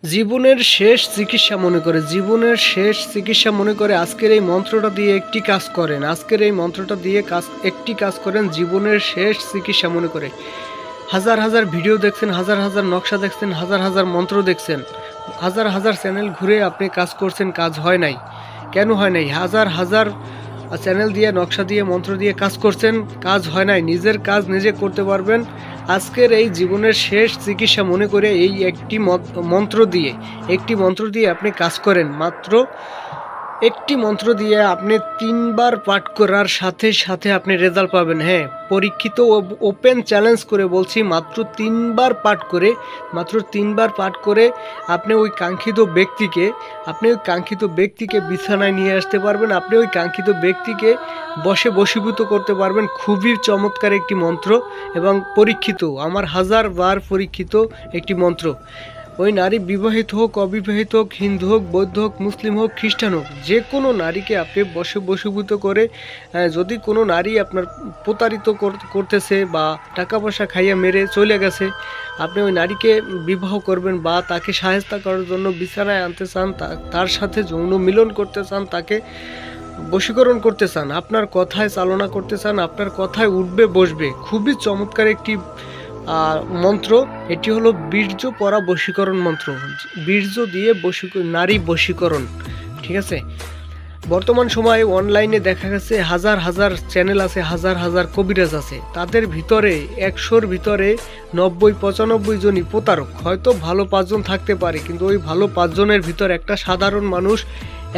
জীবনের শেষ চিকিৎসা মনে করে আজকের এই মন্ত্রটা দিয়ে একটি কাজ করেন। একটি কাজ করেন, জীবনের শেষ চিকিৎসা মনে করে। হাজার হাজার ভিডিও দেখছেন, হাজার হাজার নকশা দেখছেন, হাজার হাজার মন্ত্র দেখছেন, হাজার হাজার চ্যানেল ঘুরে আপনি কাজ করছেন, কাজ হয় নাই। কেন হয় নাই? হাজার হাজার চ্যানেল দিয়ে, নকশা দিয়ে, মন্ত্র দিয়ে কাজ করছেন, কাজ হয় নাই। নিজের কাজ নিজে করতে পারবেন আজকের এই জীবনের শেষ চিকিৎসা মনে করে এই একটি মন্ত্র দিয়ে আপনি কাজ করেন। মাত্র একটি মন্ত্র দিয়ে আপনি 3বার পাঠ করার সাথে সাথে আপনি রেজাল্ট পাবেন। হ্যাঁ, পরীক্ষিত ওপেন চ্যালেঞ্জ করে বলছি, মাত্র 3বার পাঠ করে আপনি ওই কাঙ্ক্ষিত ব্যক্তিকে বিছানায় নিয়ে আসতে পারবেন। আপনি ওই কাঙ্ক্ষিত ব্যক্তিকে বশীভূত করতে পারবেন। খুবই চমৎকার একটি মন্ত্র এবং পরীক্ষিত, আমার হাজারবার পরীক্ষিত একটি মন্ত্র। ওই নারী বিবাহিত হোক, অবিবাহিত হোক, হিন্দু হোক, বৌদ্ধ হোক, মুসলিম হোক, খ্রিস্টান হোক, যে কোনো নারীকে আপনি বশীভূত করে, যদি কোনো নারী আপনার প্রতারিত করতেছে বা টাকা পয়সা খাইয়া মেরে চলে গেছে, আপনি ওই নারীকে বিবাহ করবেন বা তাকে সাহায্য করার জন্য বিছানায় আনতে চান, তার সাথে যৌন মিলন করতে চান, তাকে বশীকরণ করতে চান, আপনার কথায় চালনা করতে চান, আপনার কথায় উঠবে বসবে। খুবই চমৎকার একটি মন্ত্র। এটি হলো বীর্য পরা বশীকরণ মন্ত্র। বীর্য দিয়ে নারী বশীকরণ। ঠিক আছে, বর্তমান সময়ে অনলাইনে দেখা গেছে হাজার হাজার চ্যানেল আছে, হাজার হাজার কবিরাজ আছে, তাদের ভিতরে 100-র ভিতরে 90-95 জনই প্রতারক। হয়তো ভালো 5 জন থাকতে পারে, কিন্তু ওই ভালো 5 জনের ভিতর একটা সাধারণ মানুষ,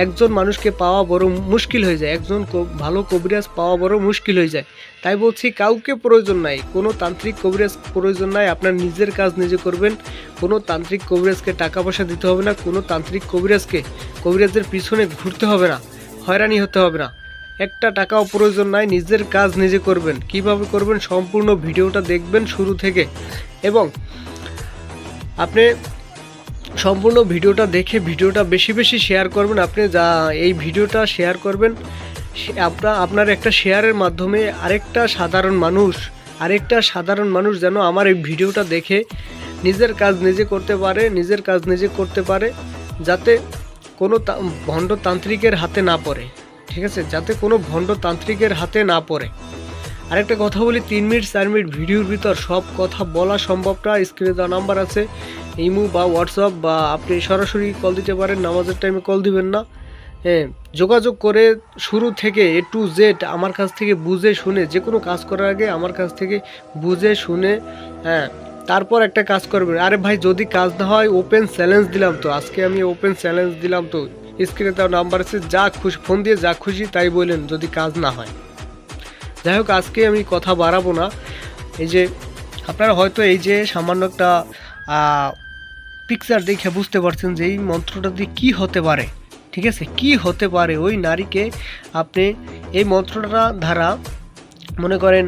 একজন মানুষকে পাওয়া বড় মুশকিল হয়ে যায়। একজন ভালো কবিরাজ পাওয়া বড় মুশকিল হয়ে যায়। তাই বলছি, কাউকে প্রয়োজন নাই, কোনো তান্ত্রিক কবিরাজ প্রয়োজন নাই। আপনার নিজের কাজ নিজে করবেন। কোনো তান্ত্রিক কবিরাজকে টাকা পয়সা দিতে হবে না, কোনো তান্ত্রিক কবিরাজের পিছনে ঘুরতে হবে না, হয়রানি হতে হবে না, একটা টাকাও প্রয়োজন নাই। নিজের কাজ নিজে করবেন। কিভাবে করবেন? সম্পূর্ণ ভিডিওটা দেখবেন শুরু থেকে, এবং আপনি সম্পূর্ণ ভিডিওটা দেখে ভিডিওটা বেশি বেশি শেয়ার করবেন। আপনি এই ভিডিওটা শেয়ার করবেন, আপনার একটা শেয়ারের মাধ্যমে আরেকটা সাধারণ মানুষ যেন আমার এই ভিডিওটা দেখে নিজের কাজ নিজে করতে পারে, যাতে কোনো ভণ্ড তান্ত্রিকের হাতে না পড়ে। ঠিক আছে, যাতে কোনো ভণ্ড তান্ত্রিকের হাতে না পড়ে। আরেকটা কথা বলি, 3 মিনিট 4 মিনিট ভিডিওর ভিতর সব কথা বলা সম্ভব না। স্ক্রিনে দেওয়া নাম্বার আছে, ইমো বা হোয়াটসঅ্যাপ, বা আপনি সরাসরি কল দিতে পারেন। নামাজের টাইমে কল দিবেন না। হ্যাঁ, যোগাযোগ করে শুরু থেকে A to Z আমার কাছ থেকে বুঝে শুনে, যে কোনো কাজ করার আগে আমার কাছ থেকে বুঝে শুনে, হ্যাঁ, তারপর একটা কাজ করবেন। আরে ভাই, যদি কাজ না হয়, ওপেন চ্যালেঞ্জ দিলাম তো, আজকে আমি ওপেন চ্যালেঞ্জ দিলাম তো, স্ক্রিনে দেওয়া নাম্বার আছে, যা খুশি ফোন দিয়ে যা খুশি তাই বলেন, যদি কাজ না হয়। যাই হোক, আজকে আমি কথা বাড়াবো না। এই যে আপনারা হয়তো এই যে সামান্য একটা পিকচার দেখে বুঝতে পারছেন যে এই মন্ত্রটা দিয়ে কী হতে পারে। ঠিক আছে, কি হতে পারে? ওই নারীকে আপনি এই মন্ত্রটা দ্বারা, মনে করেন,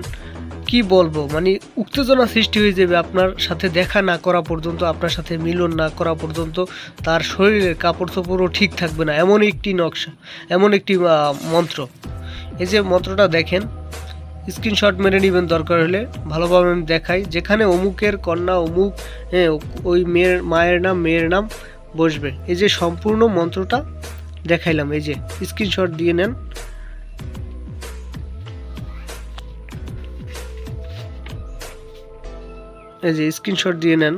কি বলবো, মানে উত্তেজনা সৃষ্টি হয়ে যাবে আপনার সাথে দেখা না করা পর্যন্ত, আপনার সাথে মিলন না করা পর্যন্ত তার শরীরের কাপড় চোপড়ও ঠিক থাকবে না। এমন একটি নকশা, এমন একটি মন্ত্র। এই যে মন্ত্রটা দেখেন, স্ক্রিনশট মেরে নেবেন দরকার হলে, ভালোভাবে আমি দেখাই। যেখানে অমুকের কন্যা অমুক, ওই মায়ের নাম বসবে। এই যে সম্পূর্ণ মন্ত্রটা দেখাইলাম, এই যে স্ক্রিনশট দিয়ে নেন। এই যে স্ক্রিনশট দিয়ে নেন।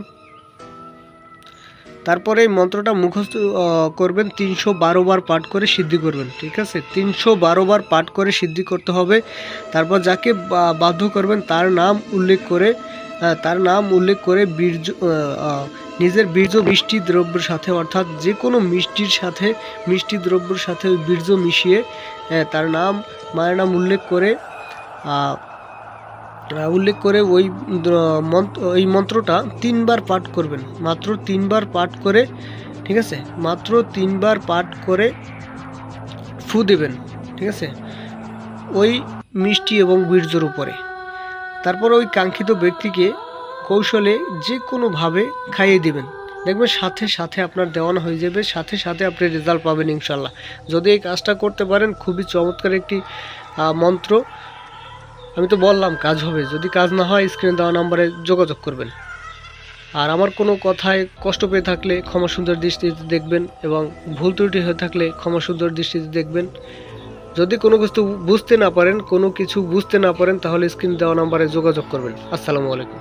তারপরে এই মন্ত্রটা মুখস্থ করবেন, 312 বার পাঠ করে সিদ্ধি করবেন। ঠিক আছে, 312 বার পাঠ করে সিদ্ধি করতে হবে। তারপর যাকে বাধ্য করবেন তার নাম উল্লেখ করে নিজের বীর্য মিষ্টি দ্রব্যের সাথে, অর্থাৎ যে কোনো মিষ্টি দ্রব্যের সাথে ওই বীর্য মিশিয়ে, তার মায়ের নাম উল্লেখ করে ওই মন্ত্রটা 3বার পাঠ করবেন। মাত্র 3বার পাঠ করে, ঠিক আছে, মাত্র 3বার পাঠ করে ফু দেবেন। ঠিক আছে, ওই মিষ্টি এবং বীর্যর উপরে। তারপর ওই কাঙ্ক্ষিত ব্যক্তিকে কৌশলে যে কোনোভাবে খাইয়ে দিবেন। দেখবেন সাথে সাথে আপনার দেওয়ানো হয়ে যাবে, সাথে সাথে আপনি রেজাল্ট পাবেন ইনশাল্লাহ। যদি এই কাজটা করতে পারেন, খুবই চমৎকার একটি মন্ত্র। আমি তো বললাম কাজ হবে। যদি কাজ না হয়, স্ক্রিনে দেওয়া নাম্বারে যোগাযোগ করবেন। আর আমার কোনো কথায় কষ্ট পেয়ে থাকলে ক্ষমা সুন্দর দৃষ্টিতে দেখবেন, এবং ভুল ত্রুটি হয়ে থাকলে ক্ষমা সুন্দর দৃষ্টিতে দেখবেন। যদি কোনো কিছু বুঝতে না পারেন তাহলে স্ক্রিন দেওয়া নাম্বারে যোগাযোগ করবেন। আসসালামু আলাইকুম।